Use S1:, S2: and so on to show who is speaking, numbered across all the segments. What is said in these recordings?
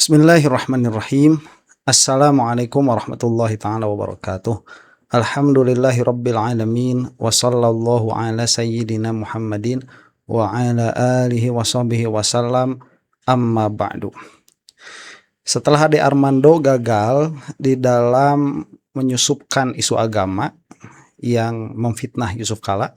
S1: Bismillahirrahmanirrahim. Assalamualaikum warahmatullahi ta'ala wabarakatuh. Alhamdulillahi rabbil alamin. Wa sallallahu ala sayyidina Muhammadin wa ala alihi wa sahbihi wasallam. Amma ba'du. Setelah Ade Armando gagal di dalam menyusupkan isu agama yang memfitnah Yusuf Kala,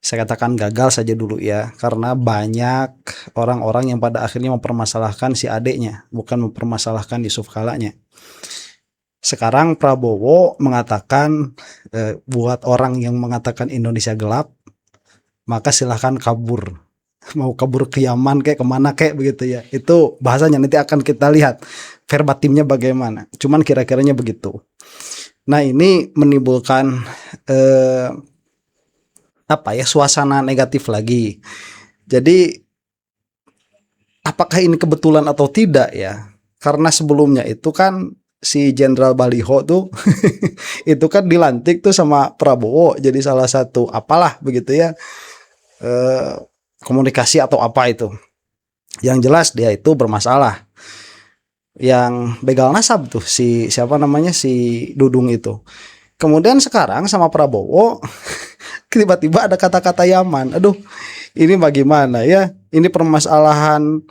S1: saya katakan gagal saja dulu ya, karena banyak orang-orang yang pada akhirnya mempermasalahkan si adeknya, bukan mempermasalahkan Yusuf Kalanya. Sekarang Prabowo mengatakan buat orang yang mengatakan Indonesia gelap, maka silahkan kabur. Mau kabur ke Yaman kayak kemana kayak begitu ya. Itu bahasanya, nanti akan kita lihat verbatimnya bagaimana. Cuman kira-kiranya begitu. Nah, ini menimbulkan suasana negatif lagi. Jadi apakah ini kebetulan atau tidak ya? Karena sebelumnya itu kan si Jenderal Baliho tuh itu kan dilantik tuh sama Prabowo jadi salah satu apalah begitu ya, komunikasi atau apa itu. Yang jelas dia itu bermasalah. Yang begal nasab tuh si Dudung itu. Kemudian sekarang sama Prabowo tiba-tiba ada kata-kata Yaman. Aduh, ini bagaimana ya? Ini permasalahan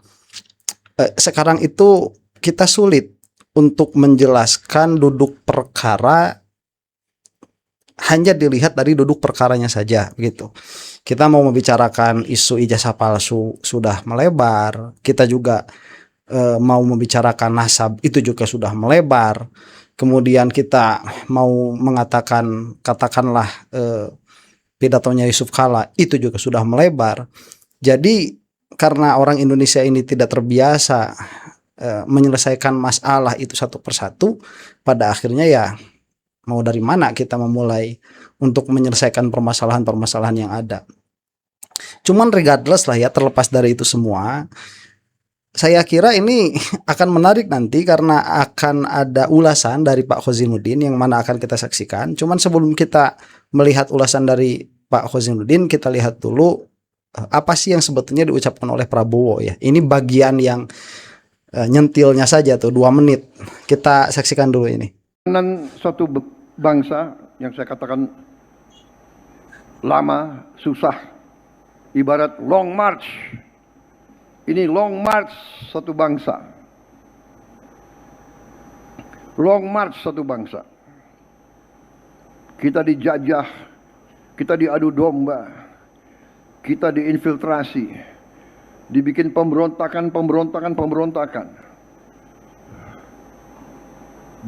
S1: sekarang itu kita sulit untuk menjelaskan duduk perkara hanya dilihat dari duduk perkaranya saja begitu. Kita mau membicarakan isu ijazah palsu sudah melebar, kita juga mau membicarakan nasab itu juga sudah melebar. Kemudian kita mau mengatakan katakanlah pidatonya Yusuf Kala itu juga sudah melebar. Jadi karena orang Indonesia ini tidak terbiasa menyelesaikan masalah itu satu persatu, pada akhirnya ya mau dari mana kita memulai untuk menyelesaikan permasalahan-permasalahan yang ada. Cuman regardless lah ya, terlepas dari itu semua, saya kira ini akan menarik nanti karena akan ada ulasan dari Pak Khozinuddin yang mana akan kita saksikan. Cuman sebelum kita melihat ulasan dari Pak Khozinuddin, kita lihat dulu apa sih yang sebetulnya diucapkan oleh Prabowo ya. Ini bagian yang nyentilnya saja tuh 2 menit. Kita saksikan dulu ini.
S2: Suatu bangsa yang saya katakan lama, susah, ibarat long march. Ini long march satu bangsa. Long march satu bangsa. Kita dijajah, kita diadu domba, kita diinfiltrasi, dibikin pemberontakan.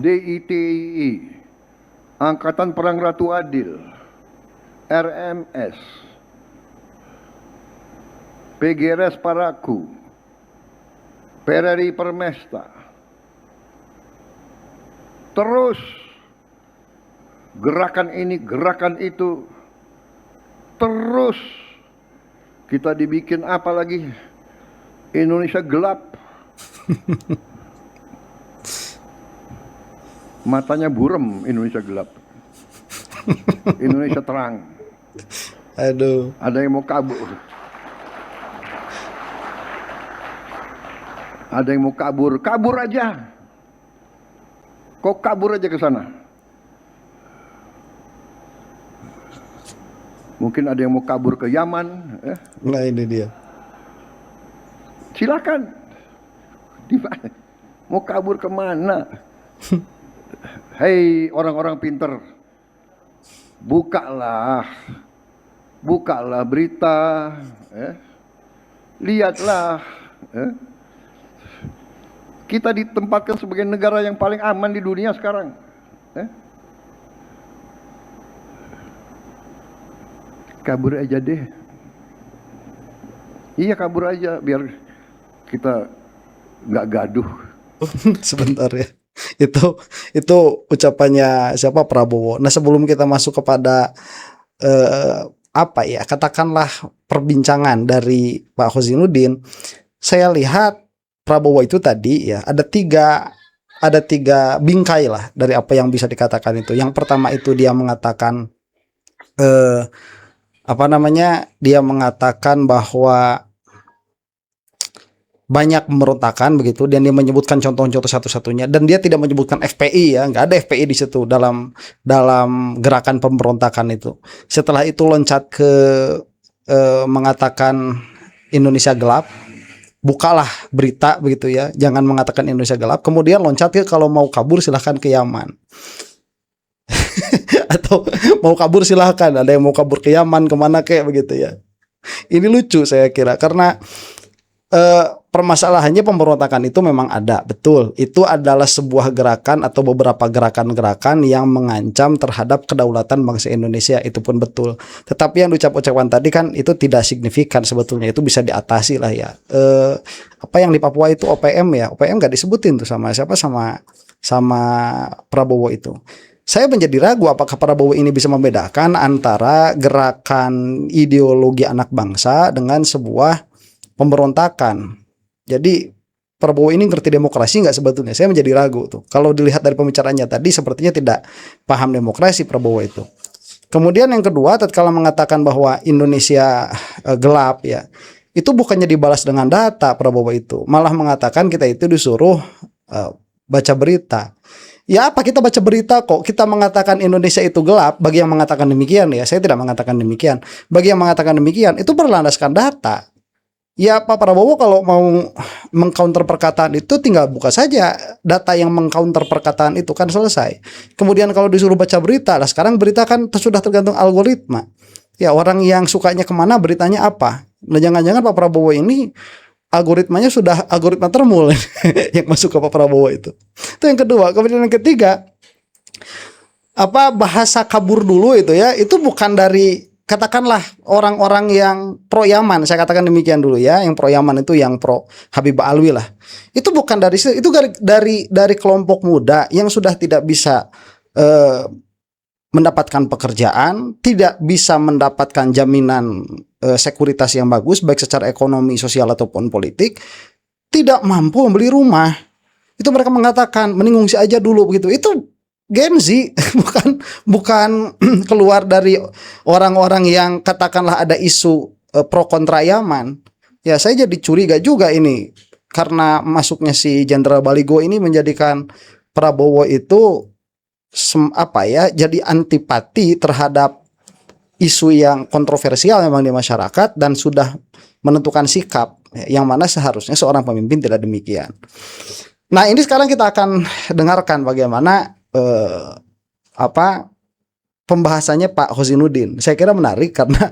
S2: DITI, Angkatan Perang Ratu Adil, RMS, PGRS Paraku, PRRI Permesta. Terus gerakan ini, gerakan itu, terus kita dibikin apa lagi? Indonesia gelap. Matanya burem, Indonesia gelap. Indonesia terang.
S1: Aduh.
S2: Ada yang mau kabur. Ada yang mau kabur, kabur aja. Kok kabur aja ke sana? Mungkin ada yang mau kabur ke Yaman.
S1: Nah ini dia.
S2: Silakan. Mau kabur kemana? Hei orang-orang pinter, bukalah berita, lihatlah. Kita ditempatkan sebagai negara yang paling aman di dunia sekarang. Kabur aja deh. Iya, kabur aja biar kita nggak gaduh.
S1: Sebentar ya. Itu ucapannya siapa? Prabowo. Nah, sebelum kita masuk kepada katakanlah perbincangan dari Pak Khozinuddin, saya lihat Prabowo itu tadi ya ada tiga bingkai lah dari apa yang bisa dikatakan itu. Yang pertama itu dia mengatakan dia mengatakan bahwa banyak pemberontakan begitu, dan dia menyebutkan contoh-contoh satu-satunya, dan dia tidak menyebutkan FPI ya, nggak ada FPI di situ dalam gerakan pemberontakan itu. Setelah itu loncat ke mengatakan Indonesia gelap, bukalah berita begitu ya, jangan mengatakan Indonesia gelap, kemudian loncat ke kalau mau kabur silahkan ke Yaman. Atau mau kabur silahkan, ada yang mau kabur ke Yaman kemana kayak begitu ya. Ini lucu saya kira, karena permasalahannya pemberontakan itu memang ada, betul. Itu adalah sebuah gerakan atau beberapa gerakan-gerakan yang mengancam terhadap kedaulatan bangsa Indonesia, itu pun betul. Tetapi yang diucap-ucapkan tadi kan itu tidak signifikan sebetulnya, itu bisa diatasi lah ya. Apa yang di Papua itu OPM ya, OPM nggak disebutin tuh sama siapa, sama Prabowo itu. Saya menjadi ragu apakah Prabowo ini bisa membedakan antara gerakan ideologi anak bangsa dengan sebuah pemberontakan. Jadi Prabowo ini ngerti demokrasi nggak sebetulnya? Saya menjadi ragu tuh. Kalau dilihat dari pembicaraannya tadi, sepertinya tidak paham demokrasi Prabowo itu. Kemudian yang kedua, tatkala mengatakan bahwa Indonesia gelap ya, itu bukannya dibalas dengan data Prabowo itu, malah mengatakan kita itu disuruh baca berita. Ya apa kita baca berita kok, kita mengatakan Indonesia itu gelap. Bagi yang mengatakan demikian ya, saya tidak mengatakan demikian. Bagi yang mengatakan demikian, itu berlandaskan data. Ya Pak Prabowo kalau mau mengcounter perkataan itu tinggal buka saja data yang mengcounter perkataan itu, kan selesai. Kemudian kalau disuruh baca berita, lah sekarang berita kan sudah tergantung algoritma. Ya orang yang sukanya kemana beritanya apa. Nah jangan-jangan Pak Prabowo ini algoritmanya sudah algoritma termul yang masuk ke Pak Prabowo itu. Itu yang kedua. Kemudian yang ketiga, bahasa kabur dulu itu ya, itu bukan dari katakanlah orang-orang yang pro Yaman, saya katakan demikian dulu ya, yang pro Yaman itu yang pro Habibah Alwi lah. Itu bukan itu dari kelompok muda yang sudah tidak bisa mendapatkan pekerjaan, tidak bisa mendapatkan jaminan sekuritas yang bagus baik secara ekonomi, sosial ataupun politik, tidak mampu membeli rumah. Itu mereka mengatakan mending ngungsi aja dulu begitu. Itu Gen Z, bukan keluar dari orang-orang yang katakanlah ada isu pro kontra Yaman. Ya saya jadi curiga juga ini, karena masuknya si Jenderal Baligo ini menjadikan Prabowo itu jadi antipati terhadap isu yang kontroversial memang di masyarakat, dan sudah menentukan sikap yang mana seharusnya seorang pemimpin tidak demikian. Nah ini sekarang kita akan dengarkan bagaimana pembahasannya Pak Husainuddin. Saya kira menarik karena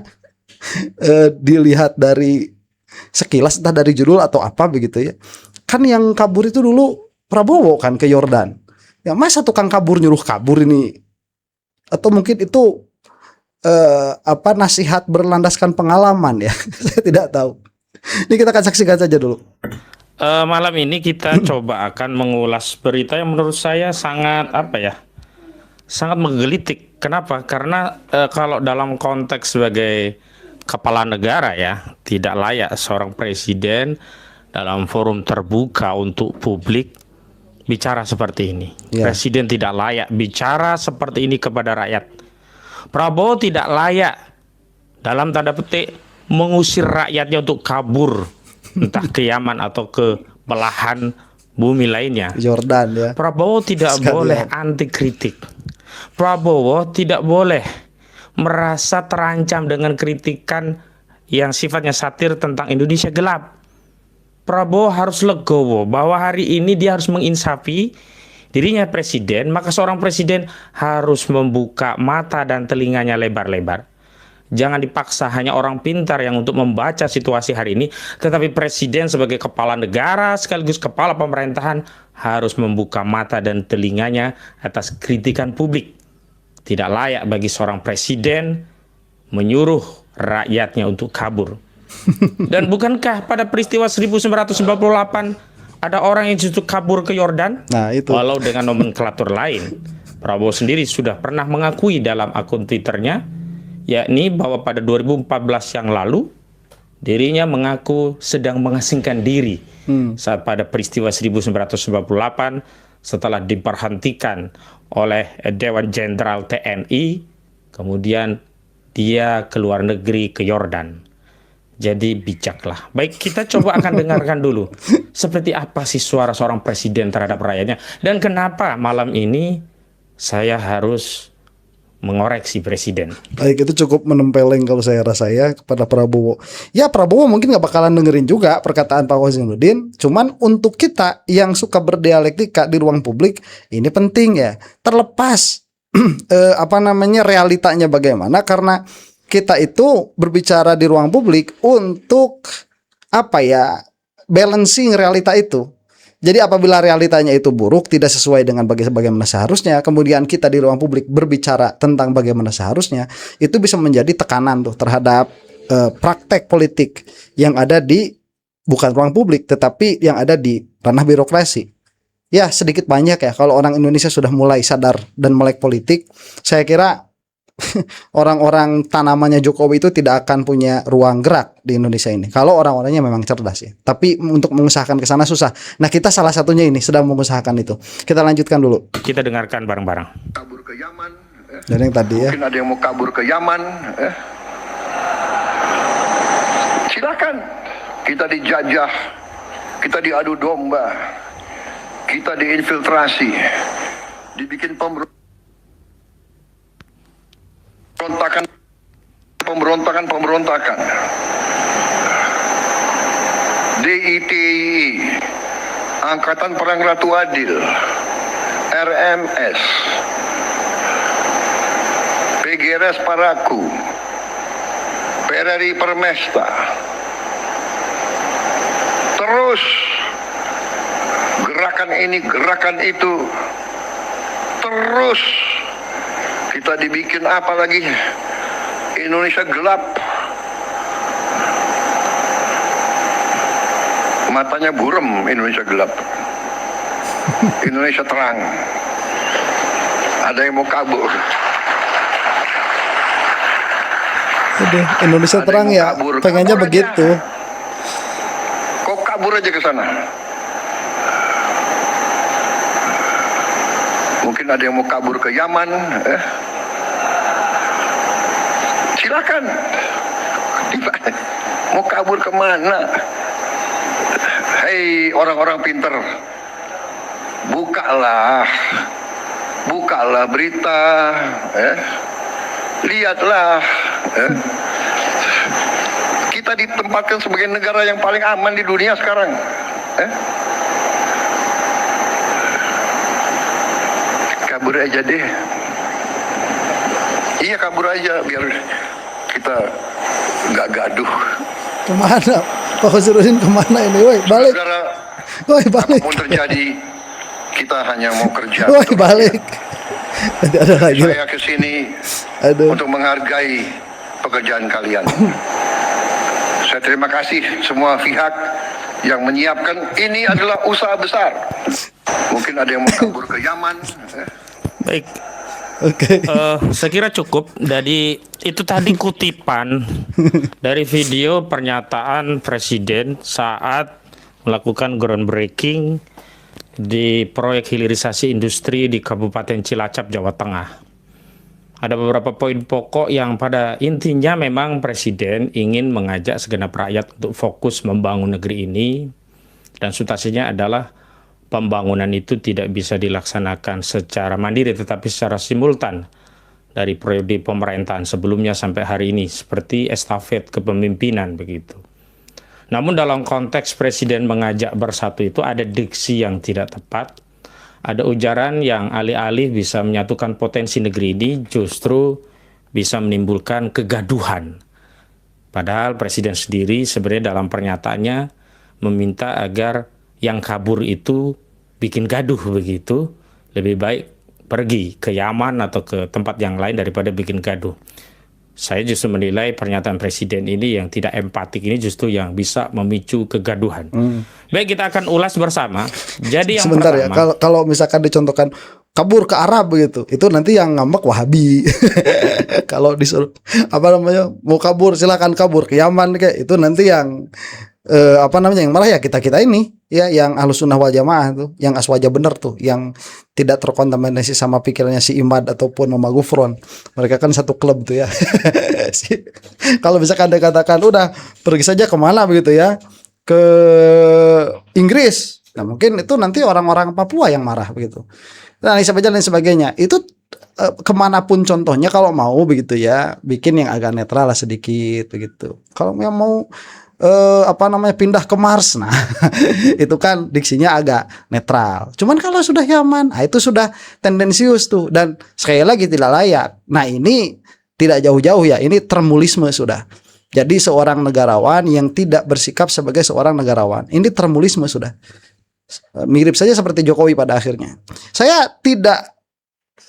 S1: dilihat dari sekilas, entah dari judul atau apa begitu ya. Kan yang kabur itu dulu Prabowo kan ke Yordan. Ya masa tukang kabur nyuruh kabur ini? Atau mungkin itu nasihat berlandaskan pengalaman ya. Saya tidak tahu. Ini kita akan saksikan saja dulu.
S3: Malam ini kita coba akan mengulas berita yang menurut saya sangat sangat menggelitik. Kenapa? Karena kalau dalam konteks sebagai kepala negara ya, tidak layak seorang presiden dalam forum terbuka untuk publik bicara seperti ini. Presiden tidak layak bicara seperti ini kepada rakyat. Prabowo tidak layak dalam tanda petik mengusir rakyatnya untuk kabur entah ke Yaman atau ke belahan bumi lainnya.
S1: Jordan ya.
S3: Prabowo tidak boleh anti kritik. Prabowo tidak boleh merasa terancam dengan kritikan yang sifatnya satir tentang Indonesia gelap. Prabowo harus legowo bahwa hari ini dia harus menginsafi dirinya presiden, maka seorang presiden harus membuka mata dan telinganya lebar-lebar. Jangan dipaksa hanya orang pintar yang untuk membaca situasi hari ini, tetapi presiden sebagai kepala negara sekaligus kepala pemerintahan harus membuka mata dan telinganya atas kritikan publik. Tidak layak bagi seorang presiden menyuruh rakyatnya untuk kabur. Dan bukankah pada peristiwa 1998 ada orang yang justru kabur ke Yordan?
S1: Nah, itu.
S3: Walau dengan nomenklatur lain. Prabowo sendiri sudah pernah mengakui dalam akun Twitternya, yakni bahwa pada 2014 yang lalu dirinya mengaku sedang mengasingkan diri saat pada peristiwa 1998 setelah diberhentikan oleh Dewan Jenderal TNI, kemudian dia keluar negeri ke Yordan. Jadi bijaklah. Baik, kita coba akan dengarkan dulu seperti apa sih suara seorang presiden terhadap rakyatnya, dan kenapa malam ini saya harus mengoreksi presiden.
S1: Baik, itu cukup menempeleng kalau saya rasa ya kepada Prabowo. Ya, Prabowo mungkin nggak bakalan dengerin juga perkataan Pak Komarudin. Cuman untuk kita yang suka berdialektika di ruang publik, ini penting ya. Terlepas realitanya bagaimana, karena kita itu berbicara di ruang publik untuk balancing realita itu. Jadi apabila realitanya itu buruk, tidak sesuai dengan bagaimana seharusnya, kemudian kita di ruang publik berbicara tentang bagaimana seharusnya, itu bisa menjadi tekanan tuh terhadap praktek politik yang ada di bukan ruang publik, tetapi yang ada di ranah birokrasi. Ya, sedikit banyak ya, kalau orang Indonesia sudah mulai sadar dan melek politik, saya kira orang-orang tanamannya Jokowi itu tidak akan punya ruang gerak di Indonesia ini. Kalau orang-orangnya memang cerdas ya. Tapi untuk mengusahakan ke sana susah. Nah, kita salah satunya ini sedang mengusahakan itu. Kita lanjutkan dulu.
S3: Kita dengarkan bareng-bareng.
S2: Kabur ke Yaman.
S1: Dan yang tadi ya.
S2: Mungkin ada yang mau kabur ke Yaman. Silakan. Kita dijajah. Kita diadu domba. Kita diinfiltrasi. Dibikin pemberontakan. DITI, Angkatan Perang Ratu Adil, RMS, PGRS Paraku, PRRI Permesta, terus gerakan ini, gerakan itu, terus kita dibikin apa lagi? Indonesia gelap. Matanya burem, Indonesia gelap. Indonesia terang. Ada yang mau kabur.
S1: Aduh, Indonesia
S2: Ada
S1: terang
S2: yang mau
S1: ya.
S2: kabur.
S1: Pengennya
S2: Kabur aja.
S1: begitu.
S2: Kok kabur aja ke sana? Mungkin ada yang mau kabur ke Yaman. Silakan. Mau kabur kemana? Hei orang-orang pinter, bukalah berita, lihatlah. Kita ditempatkan sebagai negara yang paling aman di dunia sekarang. Kabur aja deh. Iya, kabur aja biar kita nggak gaduh.
S1: Kemana? Pak Komarudin kemana ini? Woi, balik.
S2: Saudara,
S1: Woi, balik.
S2: apapun terjadi, kita hanya mau kerja.
S1: Woi, balik. Nanti ada lagi.
S2: Saya kesini
S1: Aduh.
S2: untuk menghargai pekerjaan kalian. Saya terima kasih semua pihak yang menyiapkan. Ini adalah usaha besar. Mungkin ada yang mau kabur ke Yaman.
S3: Baik.
S1: Oke.
S3: Saya kira cukup. Dari itu tadi kutipan dari video pernyataan Presiden saat melakukan groundbreaking di proyek hilirisasi industri di Kabupaten Cilacap, Jawa Tengah. Ada beberapa poin pokok yang pada intinya memang Presiden ingin mengajak segenap rakyat untuk fokus membangun negeri ini, dan substansinya adalah pembangunan itu tidak bisa dilaksanakan secara mandiri tetapi secara simultan dari periode pemerintahan sebelumnya sampai hari ini, seperti estafet kepemimpinan begitu. Namun dalam konteks Presiden mengajak bersatu itu ada diksi yang tidak tepat, ada ujaran yang alih-alih bisa menyatukan potensi negeri ini justru bisa menimbulkan kegaduhan. Padahal Presiden sendiri sebenarnya dalam pernyataannya meminta agar yang kabur itu bikin gaduh begitu, lebih baik pergi ke Yaman atau ke tempat yang lain daripada bikin gaduh. Saya justru menilai pernyataan Presiden ini yang tidak empatik ini justru yang bisa memicu kegaduhan. Baik, kita akan ulas bersama. Jadi yang
S1: Sebentar
S3: pertama,
S1: ya, kalau misalkan dicontohkan kabur ke Arab begitu, itu nanti yang ngambek Wahabi. Kalau disuruh mau kabur silakan kabur ke Yaman kayak itu, nanti yang apa namanya yang marah ya kita ini ya, yang Ahlus Sunnah wal Jamaah tuh, yang aswaja bener tuh, yang tidak terkontaminasi sama pikirannya si Imad ataupun Mama Gufron. Mereka kan satu klub tuh ya. Kalau misalkan Anda katakan udah pergi saja kemana begitu ya, ke Inggris, nah mungkin itu nanti orang-orang Papua yang marah begitu. Nah, dan sebagainya itu kemanapun contohnya kalau mau begitu ya, bikin yang agak netral lah sedikit begitu. Kalau yang mau apa namanya pindah ke Mars, nah itu kan diksinya agak netral. Cuman kalau sudah Yaman, nah itu sudah tendensius tuh, dan sekali lagi tidak layak. Nah ini tidak jauh-jauh ya, ini termulisme sudah. Jadi seorang negarawan yang tidak bersikap sebagai seorang negarawan, ini termulisme sudah. Mirip saja seperti Jokowi pada akhirnya. Saya tidak,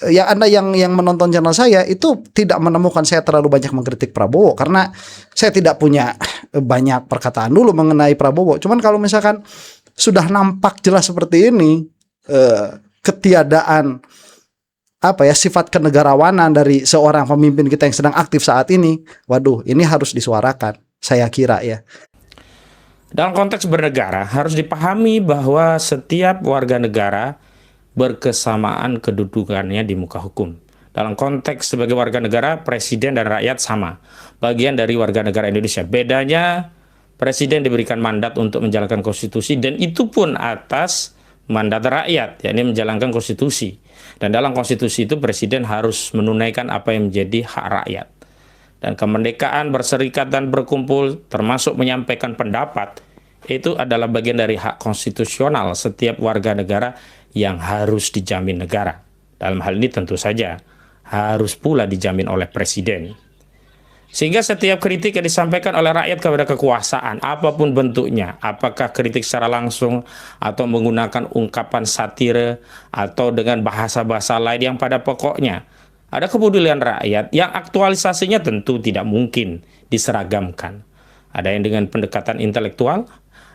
S1: ya Anda yang menonton channel saya itu tidak menemukan saya terlalu banyak mengkritik Prabowo, karena saya tidak punya banyak perkataan dulu mengenai Prabowo. Cuman kalau misalkan sudah nampak jelas seperti ini, ketiadaan apa ya sifat kenegarawanan dari seorang pemimpin kita yang sedang aktif saat ini, waduh, ini harus disuarakan, saya kira ya.
S3: Dalam konteks bernegara harus dipahami bahwa setiap warga negara berkesamaan kedudukannya di muka hukum. Dalam konteks sebagai warga negara, presiden dan rakyat sama, bagian dari warga negara Indonesia. Bedanya presiden diberikan mandat untuk menjalankan konstitusi, dan itu pun atas mandat rakyat, yakni menjalankan konstitusi. Dan dalam konstitusi itu presiden harus menunaikan apa yang menjadi hak rakyat. Dan kemerdekaan berserikat dan berkumpul, termasuk menyampaikan pendapat, itu adalah bagian dari hak konstitusional setiap warga negara yang harus dijamin negara. Dalam hal ini tentu saja harus pula dijamin oleh presiden. Sehingga setiap kritik yang disampaikan oleh rakyat kepada kekuasaan, apapun bentuknya, apakah kritik secara langsung atau menggunakan ungkapan satire atau dengan bahasa-bahasa lain yang pada pokoknya ada kepedulian rakyat yang aktualisasinya tentu tidak mungkin diseragamkan. Ada yang dengan pendekatan intelektual,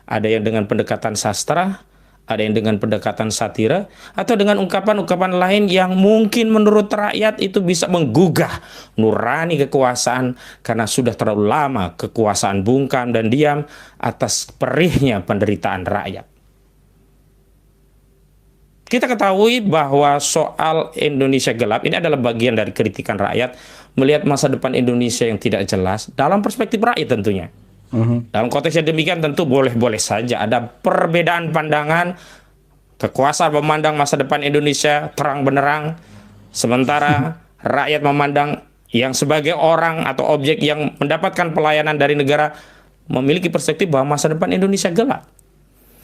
S3: ada yang dengan pendekatan sastra, ada yang dengan pendekatan satire, atau dengan ungkapan-ungkapan lain yang mungkin menurut rakyat itu bisa menggugah nurani kekuasaan karena sudah terlalu lama kekuasaan bungkam dan diam atas perihnya penderitaan rakyat. Kita ketahui bahwa soal Indonesia gelap ini adalah bagian dari kritikan rakyat melihat masa depan Indonesia yang tidak jelas dalam perspektif rakyat tentunya. Dalam konteks yang demikian tentu boleh-boleh saja ada perbedaan pandangan. Kekuasaan memandang masa depan Indonesia terang benderang, sementara rakyat memandang yang sebagai orang atau objek yang mendapatkan pelayanan dari negara memiliki perspektif bahwa masa depan Indonesia gelap.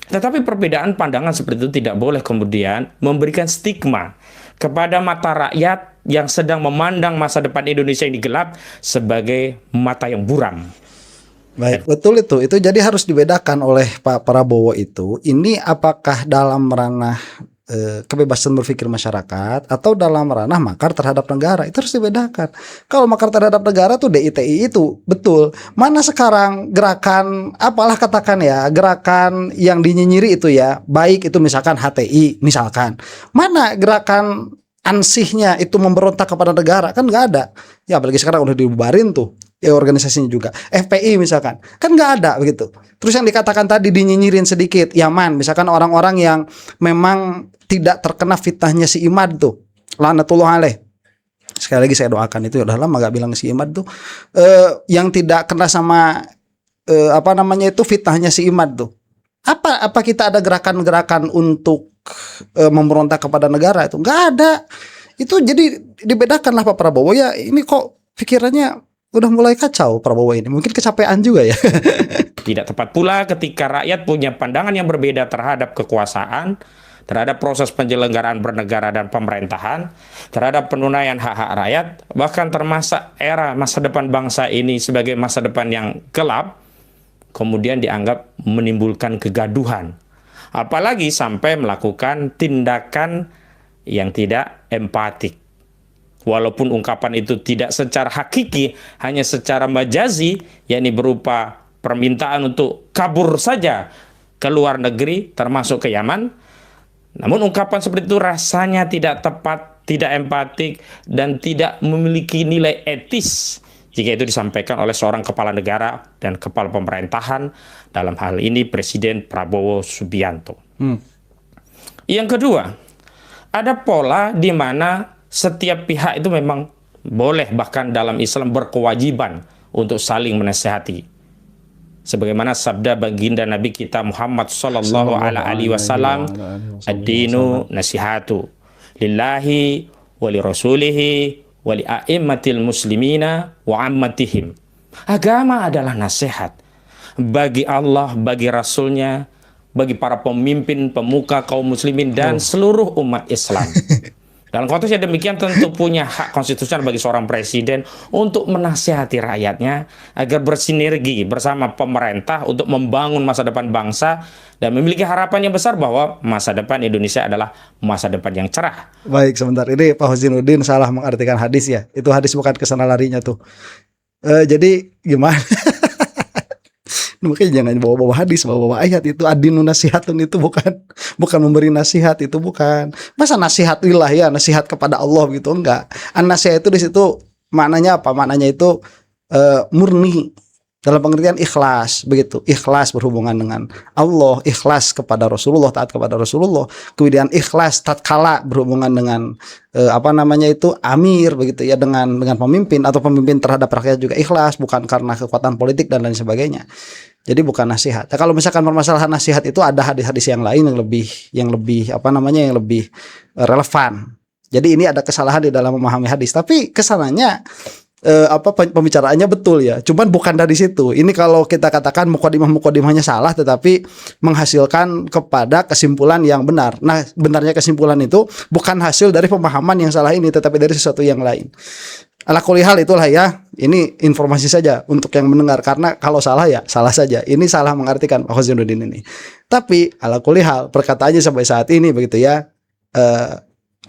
S3: Tetapi perbedaan pandangan seperti itu tidak boleh kemudian memberikan stigma kepada mata rakyat yang sedang memandang masa depan Indonesia ini gelap sebagai mata yang buram.
S1: Baik, betul itu. Itu jadi harus dibedakan oleh Pak Prabowo itu. Ini apakah dalam ranah kebebasan berpikir masyarakat atau dalam ranah makar terhadap negara? Itu harus dibedakan. Kalau makar terhadap negara tuh DITI itu betul. Mana sekarang gerakan apalah katakan ya, gerakan yang dinyinyiri itu ya, baik itu misalkan HTI misalkan. Mana gerakan ansihnya itu memberontak kepada negara? Kan nggak ada. Ya apalagi sekarang udah dibubarin tuh. Ya organisasinya juga FPI misalkan kan nggak ada begitu. Terus yang dikatakan tadi dinyinyirin sedikit Yaman misalkan orang-orang yang memang tidak terkena fitnahnya si Imad tuh laknatullah alaih. Sekali lagi saya doakan itu udah lama gak bilang si Imad tuh yang tidak kena sama apa namanya itu fitnahnya si Imad tuh. Apa kita ada gerakan-gerakan untuk memberontak kepada negara itu? Nggak ada. Itu jadi dibedakanlah Pak Prabowo ya, ini kok pikirannya udah mulai kacau Prabowo ini. Mungkin kecapean juga ya.
S3: Tidak tepat pula ketika rakyat punya pandangan yang berbeda terhadap kekuasaan, terhadap proses penyelenggaraan bernegara dan pemerintahan, terhadap penunaian hak-hak rakyat, bahkan termasuk era masa depan bangsa ini sebagai masa depan yang gelap, kemudian dianggap menimbulkan kegaduhan. Apalagi sampai melakukan tindakan yang tidak empatik. Walaupun ungkapan itu tidak secara hakiki, hanya secara majazi, yakni berupa permintaan untuk kabur saja ke luar negeri, termasuk ke Yaman. Namun ungkapan seperti itu rasanya tidak tepat, tidak empatik, dan tidak memiliki nilai etis jika itu disampaikan oleh seorang kepala negara dan kepala pemerintahan, dalam hal ini Presiden Prabowo Subianto. Yang kedua, ada pola di mana setiap pihak itu memang boleh, bahkan dalam Islam berkewajiban untuk saling menasihati. Sebagaimana sabda baginda Nabi kita Muhammad sallallahu alaihi wasallam, ad-dinu nasihatu lillahi wa li rasulihi wa li a'immatil muslimina wa ammatihim. Agama adalah nasihat bagi Allah, bagi Rasulnya, bagi para pemimpin pemuka kaum muslimin dan seluruh umat Islam. Dalam konteks yang demikian tentu punya hak konstitusional bagi seorang presiden untuk menasihati rakyatnya agar bersinergi bersama pemerintah untuk membangun masa depan bangsa dan memiliki harapan yang besar bahwa masa depan Indonesia adalah masa depan yang cerah.
S1: Baik, sebentar. Ini Pak Husinuddin salah mengartikan hadis ya. Itu hadis bukan kesana larinya tuh. Jadi gimana? Makanya jangan bawa-bawa hadis, bawa-bawa ayat. Itu adinu nasihatun, itu bukan memberi nasihat, itu bukan. Masa nasihat lillah ya, nasihat kepada Allah gitu, enggak. An-nasihat itu di situ maknanya apa? Maknanya itu murni, dalam pengertian ikhlas, begitu. Ikhlas berhubungan dengan Allah, ikhlas kepada Rasulullah, taat kepada Rasulullah. Kemudian ikhlas tatkala berhubungan dengan amir, begitu ya, dengan pemimpin atau pemimpin terhadap rakyat juga ikhlas, bukan karena kekuatan politik dan lain sebagainya. Jadi bukan nasihat. Nah, kalau misalkan permasalahan nasihat itu ada hadis-hadis yang lain yang lebih relevan. Jadi ini ada kesalahan di dalam memahami hadis. Tapi kesananya pembicaraannya betul ya. Cuman bukan dari situ. Ini kalau kita katakan mukadimahnya salah, tetapi menghasilkan kepada kesimpulan yang benar. Nah, benarnya kesimpulan itu bukan hasil dari pemahaman yang salah ini, tetapi dari sesuatu yang lain. Ala kulli hal itulah ya. Ini informasi saja untuk yang mendengar, karena kalau salah ya salah saja. Ini salah mengartikan Pak Husinuddin ini. Tapi ala kulli hal perkataannya sampai saat ini begitu ya,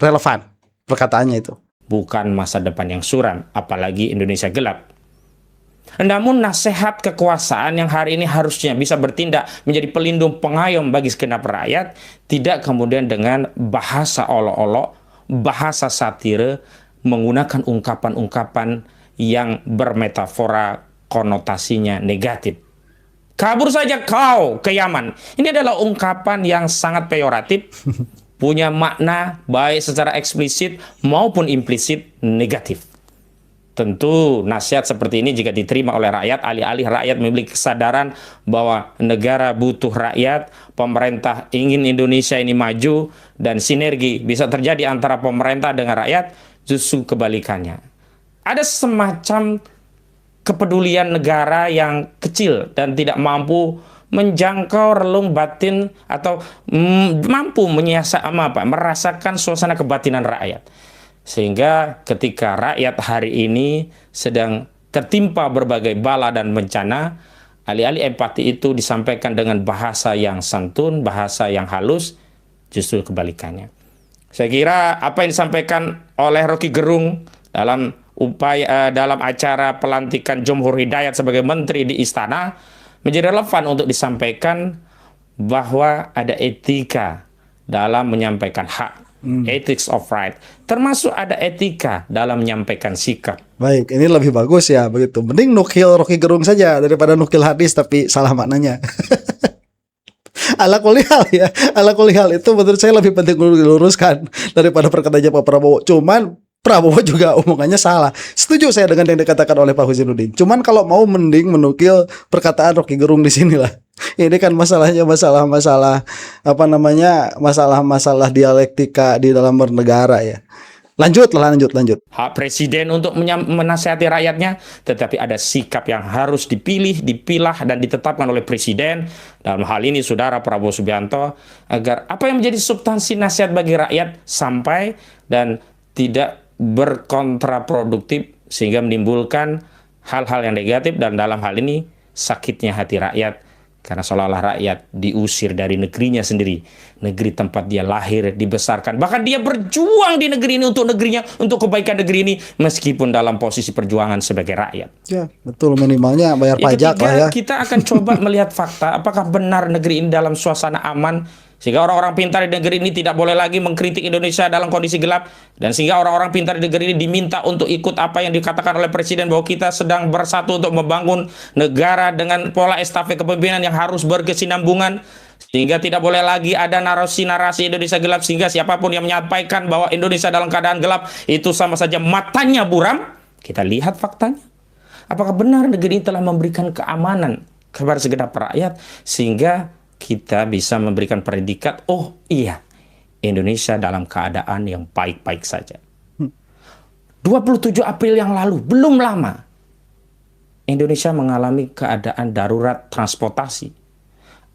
S1: relevan perkataannya itu.
S3: Bukan masa depan yang suram, apalagi Indonesia gelap. Namun nasihat kekuasaan yang hari ini harusnya bisa bertindak menjadi pelindung pengayom bagi segenap rakyat, tidak kemudian dengan bahasa olok-olok, bahasa satire, menggunakan ungkapan-ungkapan yang bermetafora konotasinya negatif. Kabur saja kau ke Yaman. Ini adalah ungkapan yang sangat peyoratif, punya makna baik secara eksplisit maupun implisit negatif. Tentu nasihat seperti ini jika diterima oleh rakyat, alih-alih rakyat memiliki kesadaran bahwa negara butuh rakyat, pemerintah ingin Indonesia ini maju, dan sinergi bisa terjadi antara pemerintah dengan rakyat, justru kebalikannya. Ada semacam kepedulian negara yang kecil dan tidak mampu menjangkau relung batin atau mampu merasakan suasana kebatinan rakyat. Sehingga ketika rakyat hari ini sedang tertimpa berbagai bala dan bencana, alih-alih empati itu disampaikan dengan bahasa yang santun, bahasa yang halus, justru kebalikannya. Saya kira apa yang disampaikan oleh Rocky Gerung dalam acara pelantikan Jomhur Hidayat sebagai menteri di istana menjadi relevan untuk disampaikan bahwa ada etika dalam menyampaikan hak, ethics of right, termasuk ada etika dalam menyampaikan sikap.
S1: Baik, ini lebih bagus ya begitu. Mending nukil Rocky Gerung saja daripada nukil hadis tapi salah maknanya. Ala kulli hal itu menurut saya lebih penting diluruskan daripada perkataannya Pak Prabowo. Cuman Prabowo juga omongannya salah. Setuju saya dengan yang dikatakan oleh Pak Husinuddin. Cuman kalau mau mending menukil perkataan Rocky Gerung di sinilah. Ini kan masalahnya masalah dialektika di dalam bernegara ya. Lanjut.
S3: Hak presiden untuk menasihati rakyatnya, tetapi ada sikap yang harus dipilah dan ditetapkan oleh presiden. Dalam hal ini saudara Prabowo Subianto, agar apa yang menjadi substansi nasihat bagi rakyat sampai dan tidak berkontraproduktif sehingga menimbulkan hal-hal yang negatif, dan dalam hal ini sakitnya hati rakyat karena seolah-olah rakyat diusir dari negerinya sendiri, negeri tempat dia lahir, dibesarkan, bahkan dia berjuang di negeri ini untuk negerinya, untuk kebaikan negeri ini, meskipun dalam posisi perjuangan sebagai rakyat.
S1: Ya, betul, minimalnya bayar pajak lah ya.
S3: Kita akan coba melihat fakta, apakah benar negeri ini dalam suasana aman Sehingga orang-orang pintar di negeri ini tidak boleh lagi mengkritik Indonesia dalam kondisi gelap. Dan sehingga orang-orang pintar di negeri ini diminta untuk ikut apa yang dikatakan oleh Presiden bahwa kita sedang bersatu untuk membangun negara dengan pola estafet kepemimpinan yang harus berkesinambungan. Sehingga tidak boleh lagi ada narasi-narasi Indonesia gelap. Sehingga siapapun yang menyampaikan bahwa Indonesia dalam keadaan gelap itu sama saja matanya buram. Kita lihat faktanya. Apakah benar negeri ini telah memberikan keamanan kepada segenap rakyat sehingga kita bisa memberikan predikat, oh iya, Indonesia dalam keadaan yang baik-baik saja. 27 April yang lalu, belum lama, Indonesia mengalami keadaan darurat transportasi.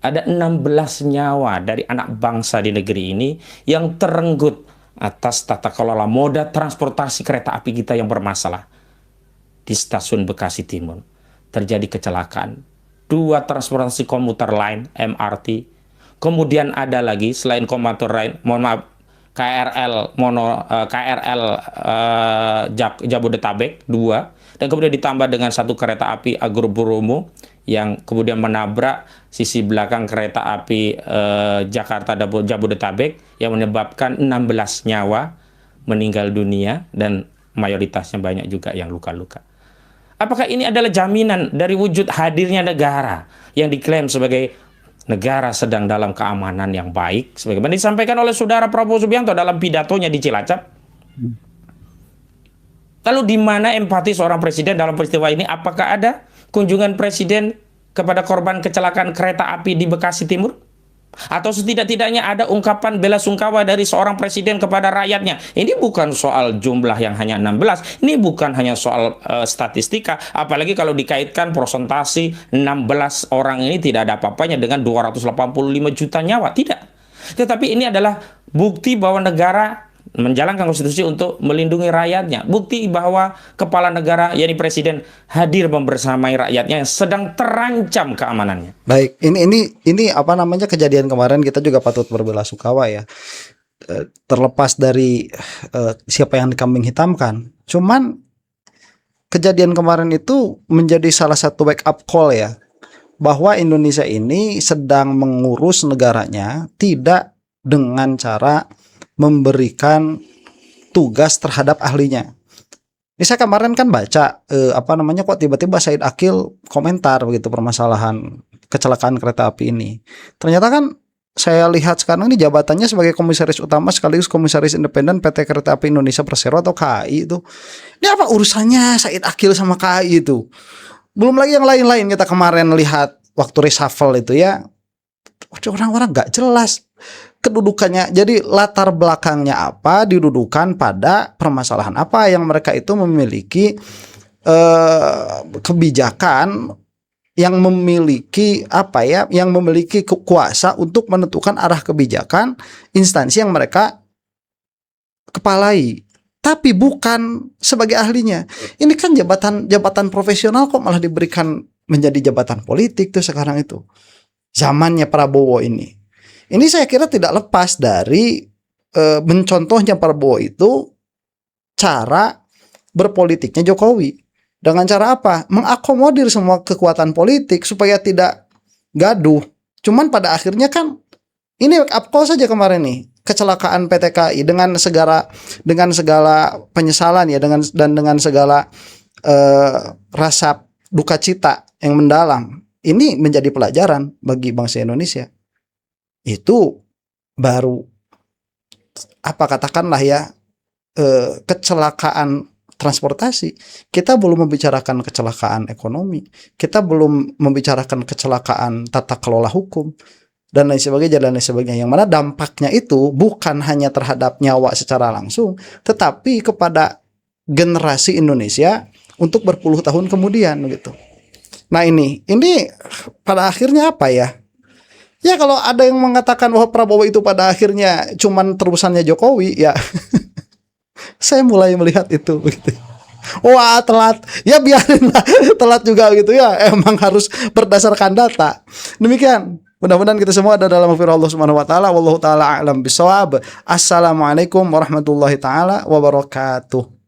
S3: Ada 16 nyawa dari anak bangsa di negeri ini yang terenggut atas tata kelola moda transportasi kereta api kita yang bermasalah. Di stasiun Bekasi Timur terjadi kecelakaan. 2 transportasi komuter lain, MRT. Kemudian ada lagi selain komuter lain, mohon maaf, KRL Jabodetabek 2, dan kemudian ditambah dengan 1 kereta api Agro Bromo yang kemudian menabrak sisi belakang kereta api Jakarta Jabodetabek yang menyebabkan 16 nyawa meninggal dunia dan mayoritasnya banyak juga yang luka-luka. Apakah ini adalah jaminan dari wujud hadirnya negara yang diklaim sebagai negara sedang dalam keamanan yang baik, sebagaimana disampaikan oleh Saudara Prabowo Subianto dalam pidatonya di Cilacap? Lalu di mana empati seorang presiden dalam peristiwa ini? Apakah ada kunjungan presiden kepada korban kecelakaan kereta api di Bekasi Timur? Atau setidak-tidaknya ada ungkapan bela sungkawa dari seorang presiden kepada rakyatnya? Ini bukan soal jumlah yang hanya 16, ini bukan hanya soal statistika, apalagi kalau dikaitkan presentasi 16 orang ini tidak ada apa-apanya dengan 285 juta nyawa, tidak. Tetapi ini adalah bukti bahwa negara menjalankan konstitusi untuk melindungi rakyatnya. Bukti bahwa kepala negara, yakni presiden, hadir membersamai rakyatnya yang sedang terancam keamanannya.
S1: Baik, ini apa namanya, kejadian kemarin kita juga patut berbelasungkawa ya. Terlepas dari siapa yang dikambing hitamkan, cuman kejadian kemarin itu menjadi salah satu wake up call ya, bahwa Indonesia ini sedang mengurus negaranya tidak dengan cara memberikan tugas terhadap ahlinya. Ini saya kemarin kan baca apa namanya, kok tiba-tiba Said Akil komentar begitu permasalahan kecelakaan kereta api ini. Ternyata kan saya lihat sekarang ini jabatannya sebagai komisaris utama sekaligus komisaris independen PT Kereta Api Indonesia Persero atau KAI itu. Ini apa urusannya Said Akil sama KAI itu? Belum lagi yang lain-lain, kita kemarin lihat waktu reshuffle itu ya. Orang-orang nggak jelas kedudukannya, jadi latar belakangnya apa, didudukan pada permasalahan apa yang mereka itu memiliki kebijakan, yang memiliki apa ya, yang memiliki kuasa untuk menentukan arah kebijakan instansi yang mereka kepalai, tapi bukan sebagai ahlinya. Ini kan jabatan profesional kok malah diberikan menjadi jabatan politik tuh sekarang itu. Zamannya Prabowo ini. Ini saya kira tidak lepas dari mencontohnya Prabowo itu cara berpolitiknya Jokowi. Dengan cara apa? Mengakomodir semua kekuatan politik supaya tidak gaduh. Cuman pada akhirnya kan ini wake up call saja kemarin nih. Kecelakaan PT KAI dengan segala penyesalan ya, dengan segala rasa duka cita yang mendalam. Ini menjadi pelajaran bagi bangsa Indonesia. Itu baru apa katakanlah ya, kecelakaan transportasi. Kita belum membicarakan kecelakaan ekonomi, kita belum membicarakan kecelakaan tata kelola hukum dan lain sebagainya, yang mana dampaknya itu bukan hanya terhadap nyawa secara langsung, tetapi kepada generasi Indonesia untuk berpuluh tahun kemudian gitu. Nah ini pada akhirnya apa ya? Ya kalau ada yang mengatakan bahwa Prabowo itu pada akhirnya cuman terusannya Jokowi, ya saya mulai melihat itu gitu. Wah telat, ya biarinlah telat juga gitu ya. Emang harus berdasarkan data. Demikian. Mudah-mudahan kita semua ada dalam firman Allah Subhanahu wa taala. Wallahu taala a'lam bishawab. Assalamualaikum warahmatullahi taala wabarakatuh.